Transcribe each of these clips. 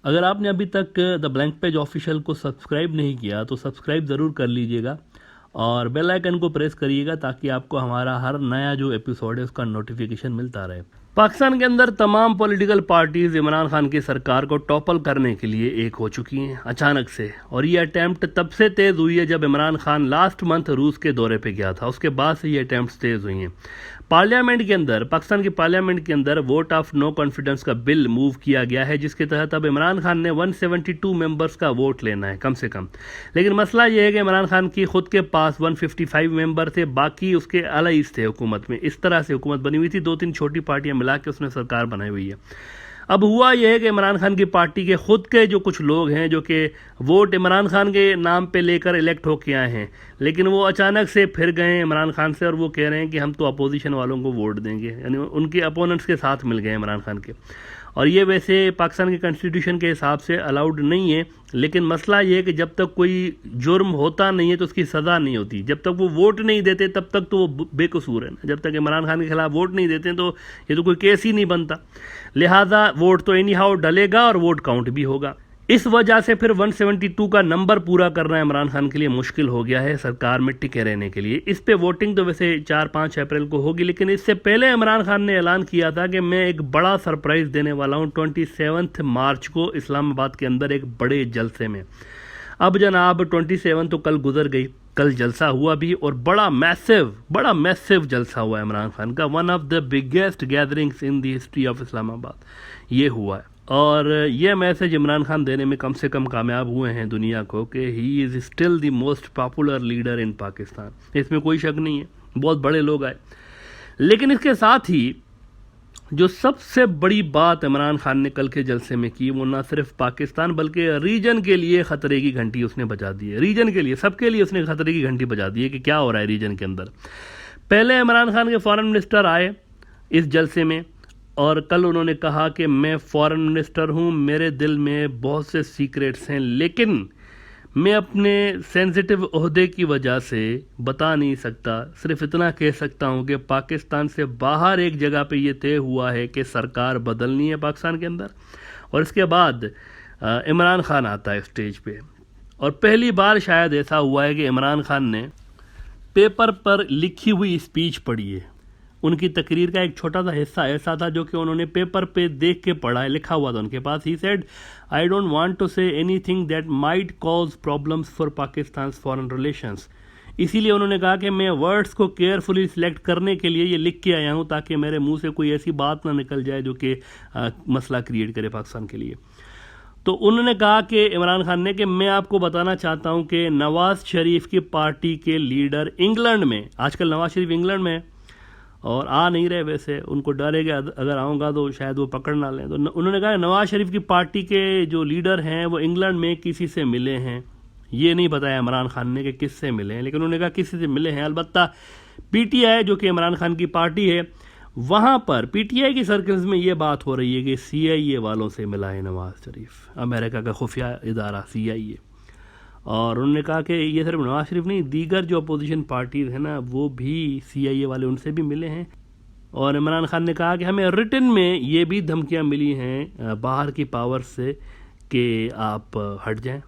अगर आपने अभी तक द ब्लैंक पेज ऑफिशियल को सब्सक्राइब नहीं किया तो सब्सक्राइब ज़रूर कर लीजिएगा और बेल आइकन को प्रेस करिएगा ताकि आपको हमारा हर नया जो एपिसोड है उसका नोटिफिकेशन मिलता रहे। पाकिस्तान के अंदर तमाम पॉलिटिकल पार्टीज इमरान खान की सरकार को टॉपल करने के लिए एक हो चुकी हैं अचानक से, और ये अटैम्प्ट तब से तेज़ हुई है जब इमरान खान लास्ट मंथ रूस के दौरे पे गया था। उसके बाद से ये अटैम्प्ट तेज़ हुई हैं। पार्लियामेंट के अंदर, पाकिस्तान की पार्लियामेंट के अंदर वोट ऑफ नो कॉन्फिडेंस का बिल मूव किया गया है, जिसके तहत अब इमरान खान ने 172 मेंबर्स का वोट लेना है कम से कम। लेकिन मसला ये है कि इमरान खान की खुद के पास 155 मेंबर थे, बाकी उसके अलाइज थे हुकूमत में। इस तरह से हुकूमत बनी हुई थी, 2-3 छोटी पार्टियां मिला के उसने सरकार बनाई हुई है। अब हुआ यह है कि इमरान खान की पार्टी के खुद के जो कुछ लोग हैं जो कि वोट इमरान खान के नाम पे लेकर इलेक्ट होके आए हैं, लेकिन वो अचानक से फिर गए इमरान खान से और वो कह रहे हैं कि हम तो अपोजिशन वालों को वोट देंगे, यानी उनके अपोनेंट्स के साथ मिल गए इमरान खान के। और ये वैसे पाकिस्तान के कॉन्स्टिट्यूशन के हिसाब से अलाउड नहीं है, लेकिन मसला ये है कि जब तक कोई जुर्म होता नहीं है तो उसकी सज़ा नहीं होती। जब तक वो वोट नहीं देते तब तक तो वो बेकसूर है ना। जब तक इमरान खान के खिलाफ वोट नहीं देते तो ये तो कोई केस ही नहीं बनता, लिहाजा वोट तो एनी हाउ डलेगा और वोट काउंट भी होगा। इस वजह से फिर 172 का नंबर पूरा करना इमरान खान के लिए मुश्किल हो गया है सरकार में टिके रहने के लिए। इस पे वोटिंग तो वैसे 4-5 अप्रैल को होगी, लेकिन इससे पहले इमरान खान ने ऐलान किया था कि मैं एक बड़ा सरप्राइज़ देने वाला हूं 27 मार्च को इस्लामाबाद के अंदर एक बड़े जलसे में। अब जनाब 27 तो कल गुजर गई, कल जलसा हुआ भी और बड़ा मैसिव जलसा हुआ इमरान खान का। One of the biggest gatherings in the history of Islamabad ये हुआ है। और ये मैसेज इमरान खान देने में कम से कम कामयाब हुए हैं दुनिया को कि he is still the most popular leader in Pakistan. इसमें कोई शक नहीं है, बहुत बड़े लोग आए। लेकिन इसके साथ ही जो सबसे बड़ी बात इमरान खान ने कल के जलसे में की, वो ना सिर्फ पाकिस्तान बल्कि रीजन के लिए ख़तरे की घंटी उसने बजा दी है। रीजन के लिए, सबके लिए उसने ख़तरे की घंटी बजा दी है कि क्या हो रहा है रीजन के अंदर। पहले इमरान खान के फॉरेन मिनिस्टर आए इस जलसे में और कल उन्होंने कहा कि मैं फॉरेन मिनिस्टर हूँ, मेरे दिल में बहुत से सीक्रेट्स हैं, लेकिन मैं अपने सेंसिटिव ओहदे की वजह से बता नहीं सकता। सिर्फ इतना कह सकता हूँ कि पाकिस्तान से बाहर एक जगह पे ये तय हुआ है कि सरकार बदलनी है पाकिस्तान के अंदर। और इसके बाद इमरान खान आता है स्टेज पे और पहली बार शायद ऐसा हुआ है कि इमरान खान ने पेपर पर लिखी हुई स्पीच पढ़ी है। उनकी तकरीर का एक छोटा सा हिस्सा ऐसा था जो कि उन्होंने पेपर पे देख के पढ़ा है, लिखा हुआ था उनके पास। He said I don't want to say anything that might cause problems for Pakistan foreign relations. इसीलिए उन्होंने कहा कि मैं वर्ड्स को केयरफुली सिलेक्ट करने के लिए ये लिख के आया हूँ ताकि मेरे मुंह से कोई ऐसी बात ना निकल जाए जो कि मसला क्रिएट करे पाकिस्तान के लिए। तो उन्होंने कहा कि इमरान खान ने कि मैं आपको बताना चाहता हूँ कि नवाज़ शरीफ की पार्टी के लीडर इंग्लैंड में, आजकल नवाज़ शरीफ इंग्लैंड में और आ नहीं रहे, वैसे उनको डर है कि अगर आऊँगा तो शायद वो पकड़ ना लें। तो उन्होंने कहा नवाज़ शरीफ की पार्टी के जो लीडर हैं वो इंग्लैंड में किसी से मिले हैं। ये नहीं बताया इमरान खान ने कि किससे मिले हैं, लेकिन उन्होंने कहा किसी से मिले हैं। अलबत्ता पीटीआई जो कि इमरान खान की पार्टी है, वहाँ पर पीटीआई की सर्कल्स में ये बात हो रही है कि CIA वालों से मिला है नवाज़ शरीफ, अमेरिका का खुफिया इदारा CIA। और उन्होंने कहा कि ये सिर्फ नवाज शरीफ नहीं, दीगर जो अपोजिशन पार्टीज हैं ना वो भी CIA वाले उनसे भी मिले हैं। और इमरान खान ने कहा कि हमें रिटन में ये भी धमकियां मिली हैं बाहर की पावर से कि आप हट जाएं,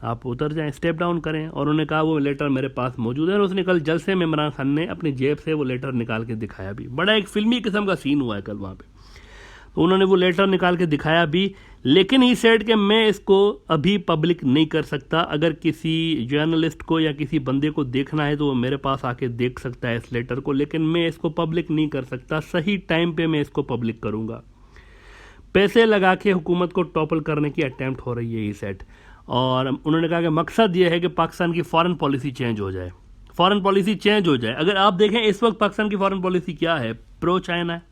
आप उतर जाएं, स्टेप डाउन करें। और उन्होंने कहा वो लेटर मेरे पास मौजूद है। और उसने कल जलसे में इमरान खान ने अपनी जेब से वो लेटर निकाल के दिखाया भी। बड़ा एक फिल्मी किस्म का सीन हुआ है कल वहाँ पे। तो उन्होंने वो लेटर निकाल के दिखाया भी, लेकिन ही सेड कि मैं इसको अभी पब्लिक नहीं कर सकता। अगर किसी जर्नलिस्ट को या किसी बंदे को देखना है तो वो मेरे पास आके देख सकता है इस लेटर को, लेकिन मैं इसको पब्लिक नहीं कर सकता। सही टाइम पे मैं इसको पब्लिक करूँगा। पैसे लगा के हुकूमत को टॉपल करने की अटैम्प्ट हो रही है ही सेट। और उन्होंने कहा कि मकसद ये है कि पाकिस्तान की फॉरेन पॉलिसी चेंज हो जाए, फॉरेन पॉलिसी चेंज हो जाए। अगर आप देखें इस वक्त पाकिस्तान की फॉरेन पॉलिसी क्या है, प्रो चाइना है,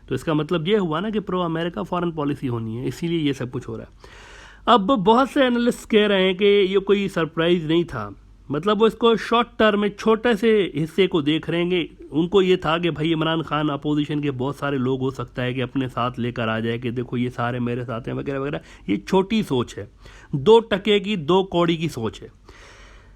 तो इसका मतलब ये हुआ ना कि प्रो अमेरिका फॉरेन पॉलिसी होनी है, इसीलिए ये सब कुछ हो रहा है। अब बहुत से एनालिस्ट कह रहे हैं कि ये कोई सरप्राइज़ नहीं था, मतलब वो इसको शॉर्ट टर्म में छोटे से हिस्से को देख रहे हैं। उनको ये था कि भाई इमरान खान अपोजिशन के बहुत सारे लोग हो सकता है कि अपने साथ लेकर आ जाए कि देखो ये सारे मेरे साथ हैं वगैरह वगैरह। ये छोटी सोच है, 2 टके की 2 कौड़ी की सोच है।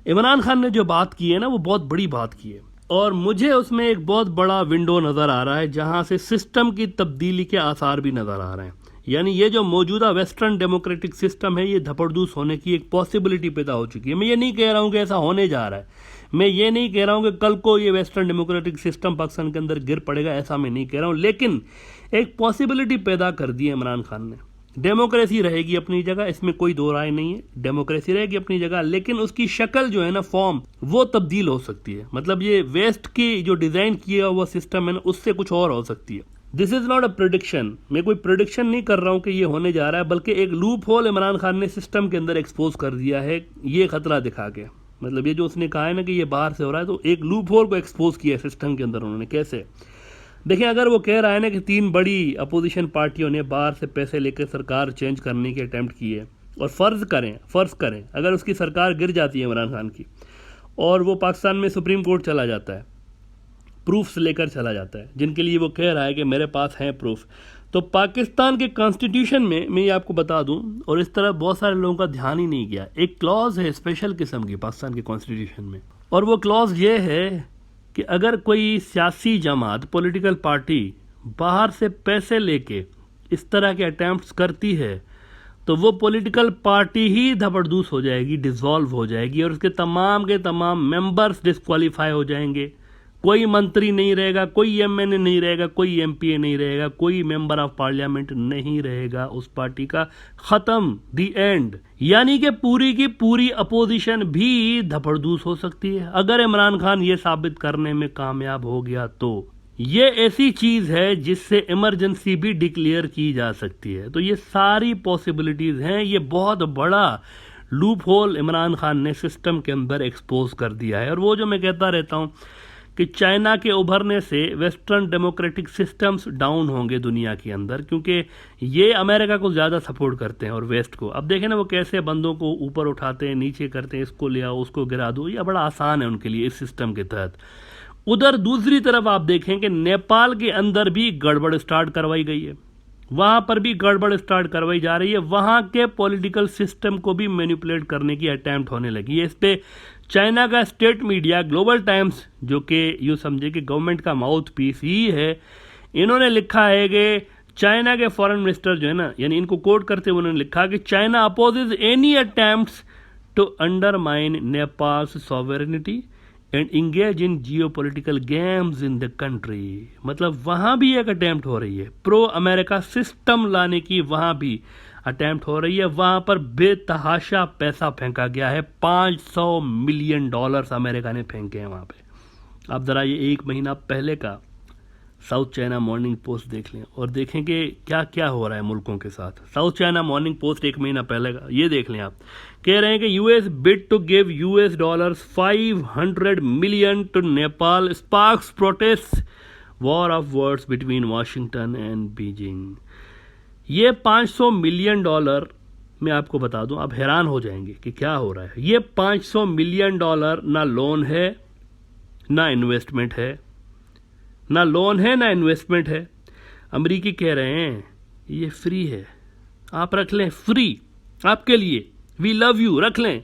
इमरान खान ने जो बात की है ना वो बहुत बड़ी बात की है और मुझे उसमें एक बहुत बड़ा विंडो नज़र आ रहा है जहाँ से सिस्टम की तब्दीली के आसार भी नज़र आ रहे हैं। यानी ये जो मौजूदा वेस्टर्न डेमोक्रेटिक सिस्टम है ये धपड़धूस होने की एक पॉसिबिलिटी पैदा हो चुकी है। मैं ये नहीं कह रहा हूँ कि ऐसा होने जा रहा है, मैं ये नहीं कह रहा हूँ कि कल को ये वेस्टर्न डेमोक्रेटिक सिस्टम पाकिस्तान के अंदर गिर पड़ेगा, ऐसा मैं नहीं कह रहा हूँ, लेकिन एक पॉसिबिलिटी पैदा कर दी है इमरान खान ने। डेमोक्रेसी रहेगी अपनी जगह, इसमें कोई दो राय नहीं है, डेमोक्रेसी रहेगी अपनी जगह, लेकिन उसकी शक्ल जो है ना, फॉर्म, वो तब्दील हो सकती है। मतलब ये वेस्ट की जो डिजाइन किया हुआ सिस्टम है ना, उससे कुछ और हो सकती है। This is not a prediction, मैं कोई प्रेडिक्शन नहीं कर रहा हूं कि ये होने जा रहा है, बल्कि एक लूप होल इमरान खान ने सिस्टम के अंदर एक्सपोज कर दिया है ये खतरा दिखा के। मतलब ये जो उसने कहा है ना कि ये बाहर से हो रहा है, तो एक लूप होल को एक्सपोज किया है सिस्टम के अंदर उन्होंने। कैसे? देखिए, अगर वो कह रहा है ना कि 3 बड़ी अपोजिशन पार्टियों ने बाहर से पैसे लेकर सरकार चेंज करने की अटेम्प्ट की है, और फ़र्ज़ करें अगर उसकी सरकार गिर जाती है इमरान खान की, और वो पाकिस्तान में सुप्रीम कोर्ट चला जाता है, प्रूफ्स लेकर चला जाता है, जिनके लिए वो कह रहा है कि मेरे पास हैं प्रूफ, तो पाकिस्तान के कॉन्स्टिट्यूशन में, मैं ये आपको बता दूं, और इस तरह बहुत सारे लोगों का ध्यान ही नहीं गया, एक क्लॉज है स्पेशल किस्म की पाकिस्तान के कॉन्स्टिट्यूशन में, और वो क्लॉज ये है कि अगर कोई सियासी जमात, पॉलिटिकल पार्टी बाहर से पैसे लेके इस तरह के अटैम्प्ट्स करती है, तो वो पॉलिटिकल पार्टी ही धपड़धूस हो जाएगी, डिसॉल्व हो जाएगी, और उसके तमाम के तमाम मेंबर्स डिस्क्वालीफाई हो जाएंगे। कोई मंत्री नहीं रहेगा, कोई एमएनए नहीं रहेगा, कोई एमपीए नहीं रहेगा, कोई मेंबर ऑफ पार्लियामेंट नहीं रहेगा उस पार्टी का। खत्म, दी एंड। यानी कि पूरी की पूरी अपोजिशन भी धपड़धूस हो सकती है अगर इमरान खान ये साबित करने में कामयाब हो गया। तो ये ऐसी चीज है जिससे इमरजेंसी भी डिक्लेयर की जा सकती है। तो ये सारी पॉसिबिलिटीज हैं, ये बहुत बड़ा लूप होल इमरान खान ने सिस्टम के अंदर एक्सपोज कर दिया है। और वो जो मैं कहता रहता हूं कि चाइना के उभरने से वेस्टर्न डेमोक्रेटिक सिस्टम्स डाउन होंगे दुनिया के अंदर, क्योंकि ये अमेरिका को ज़्यादा सपोर्ट करते हैं और वेस्ट को। अब देखें ना वो कैसे बंदों को ऊपर उठाते हैं, नीचे करते हैं, इसको ले आओ, उसको गिरा दो, ये बड़ा आसान है उनके लिए इस सिस्टम के तहत। उधर दूसरी तरफ आप देखें कि नेपाल के अंदर भी गड़बड़ स्टार्ट करवाई गई है, वहाँ पर भी गड़बड़ स्टार्ट करवाई जा रही है, वहाँ के पॉलिटिकल सिस्टम को भी मैनिपुलेट करने की अटैम्प्ट होने लगी है। इस पे चाइना का स्टेट मीडिया ग्लोबल टाइम्स, जो कि यूँ समझे कि गवर्नमेंट का माउथ पीस ही है, इन्होंने लिखा है कि चाइना के फॉरेन मिनिस्टर जो है ना, यानी इनको कोट करते हुए उन्होंने लिखा कि China opposes any attempts to undermine Nepal's sovereignty and engage in geopolitical games in the country. मतलब वहाँ भी एक अटैम्प्ट हो रही है प्रो अमेरिका सिस्टम लाने की, वहाँ भी अटैम्प्ट हो रही है। वहाँ पर बेतहाशा पैसा फेंका गया है, $500 मिलियन अमेरिका ने फेंके हैं वहाँ पे। आप ज़रा ये 1 महीना पहले का साउथ चाइना मॉर्निंग पोस्ट देख लें और देखें कि क्या क्या हो रहा है मुल्कों के साथ। साउथ चाइना मॉर्निंग पोस्ट 1 महीना पहले का ये देख लें आप, कह रहे हैं कि US bid to give $500 million to Nepal, sparks protest, war of words between Washington and Beijing. ये $500 मिलियन, मैं आपको बता दूं, आप हैरान हो जाएंगे कि क्या हो रहा है। ये $500 मिलियन ना लोन है ना इन्वेस्टमेंट है, ना लोन है ना इन्वेस्टमेंट है। अमरीकी कह रहे हैं ये फ्री है, आप रख लें, फ्री आपके लिए, वी लव यू, रख लें।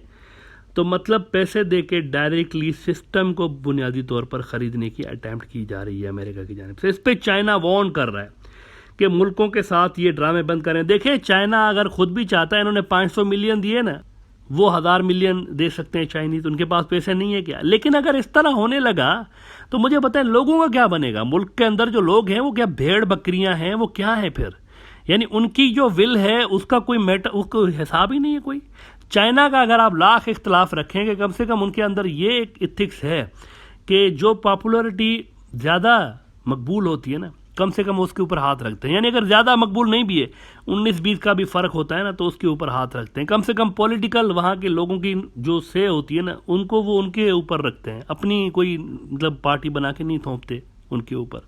तो मतलब पैसे दे के डायरेक्टली सिस्टम को बुनियादी तौर पर खरीदने की अटैम्प्ट की जा रही है अमेरिका की जानिब से। इस पर चाइना वार्न कर रहा है कि मुल्कों के साथ ये ड्रामे बंद करें। देखें, चाइना अगर खुद भी चाहता है, इन्होंने 500 मिलियन दिए ना, वो 1000 मिलियन दे सकते हैं चाइनीज, उनके पास पैसे नहीं है क्या? लेकिन अगर इस तरह होने लगा तो मुझे बताएं लोगों का क्या बनेगा? मुल्क के अंदर जो लोग हैं वो क्या भेड़ बकरियां हैं? वो क्या है फिर? यानी उनकी जो विल है उसका कोई मैटर, उसको हिसाब ही नहीं है कोई। चाइना का अगर आप लाख इख्तलाफ रखें कि कम से कम उनके अंदर ये एक इथिक्स है कि जो पॉपुलरिटी ज़्यादा मकबूल होती है ना, कम से कम उसके ऊपर हाथ रखते हैं। यानी अगर ज़्यादा मकबूल नहीं भी है, 19-20 का भी फ़र्क होता है ना, तो उसके ऊपर हाथ रखते हैं। कम से कम पॉलिटिकल वहाँ के लोगों की जो से होती है ना, उनको वो उनके ऊपर रखते हैं, अपनी कोई मतलब पार्टी बना के नहीं थोपते उनके ऊपर।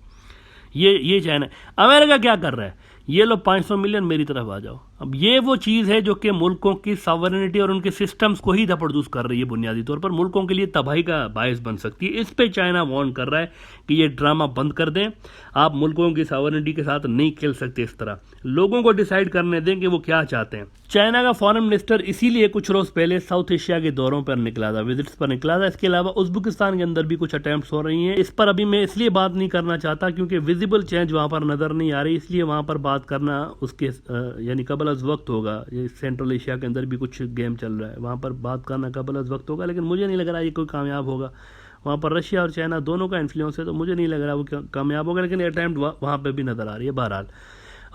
ये चाइना। अमेरिका क्या कर रहा है? ये लो 500 मिलियन मेरी तरफ आ जाओ। अब ये वो चीज़ है जो कि मुल्कों की सॉवरेनिटी और उनके सिस्टम्स को ही धपड़धूस कर रही है, बुनियादी तौर पर मुल्कों के लिए तबाही का बायस बन सकती है। इस पे चाइना वार्न कर रहा है कि ये ड्रामा बंद कर दें, आप मुल्कों की सॉवरेनिटी के साथ नहीं खेल सकते इस तरह। लोगों को डिसाइड करने दें कि वो क्या चाहते हैं। चाइना का फॉरेन मिनिस्टर इसीलिए कुछ रोज पहले साउथ एशिया के दौरों पर निकला था, विजिट्स पर निकला था। इसके अलावा उज्बेकिस्तान के अंदर भी कुछ अटेम्प्ट्स हो रही हैं। इस पर अभी मैं इसलिए बात नहीं करना चाहता क्योंकि विजिबल चेंज वहां पर नजर नहीं आ रही, इसलिए वहां पर बात करना उसके यानी कबल अज वक्त होगा। ये सेंट्रल एशिया के अंदर भी कुछ गेम चल रहा है, वहां पर बात करना कबल अज वक्त होगा, लेकिन मुझे नहीं लग रहा ये कोई कामयाब होगा। वहाँ पर रशिया और चाइना दोनों का इन्फ्लुएंस है, तो मुझे नहीं लग रहा वो कामयाब होगा, लेकिन अटैम्प्ट वहाँ पर भी नज़र आ रही है। बहरहाल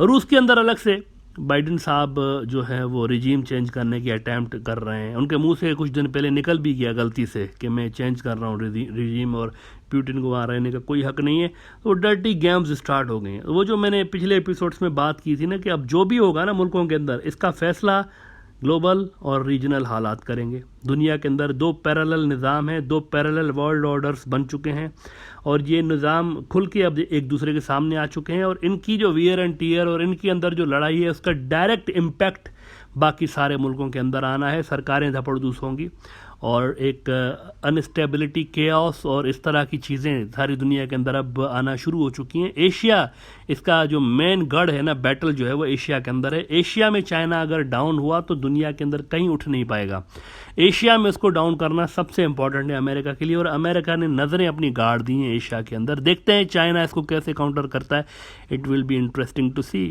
रूस के अंदर अलग से बाइडेन साहब जो है वो रिजीम चेंज करने की अटैम्प्ट कर रहे हैं। उनके मुंह से कुछ दिन पहले निकल भी गया गलती से कि मैं चेंज कर रहा हूँ रिजीम और पुतिन को वहाँ रहने का कोई हक नहीं है। तो डर्टी गेम्स स्टार्ट हो गए हैं। वो जो मैंने पिछले एपिसोड्स में बात की थी ना कि अब जो भी होगा ना मुल्कों के अंदर, इसका फैसला ग्लोबल और रीजनल हालात करेंगे। दुनिया के अंदर दो पैरेलल निज़ाम हैं, दो पैरेलल वर्ल्ड ऑर्डर्स बन चुके हैं और ये निज़ाम खुल के अब एक दूसरे के सामने आ चुके हैं और इनकी जो वियर एंड टीयर और इनके अंदर जो लड़ाई है उसका डायरेक्ट इम्पैक्ट बाकी सारे मुल्कों के अंदर आना है। सरकारें धपड़धूस होंगी और एक अनस्टेबिलिटी, केओस और इस तरह की चीज़ें सारी दुनिया के अंदर अब आना शुरू हो चुकी हैं। एशिया, इसका जो मेन गढ़ है ना, बैटल जो है वो एशिया के अंदर है। एशिया में चाइना अगर डाउन हुआ तो दुनिया के अंदर कहीं उठ नहीं पाएगा। एशिया में इसको डाउन करना सबसे इंपॉर्टेंट है अमेरिका के लिए और अमेरिका ने नज़रें अपनी गाड़ दी हैं एशिया के अंदर। देखते हैं चाइना इसको कैसे काउंटर करता है। It will be interesting to C.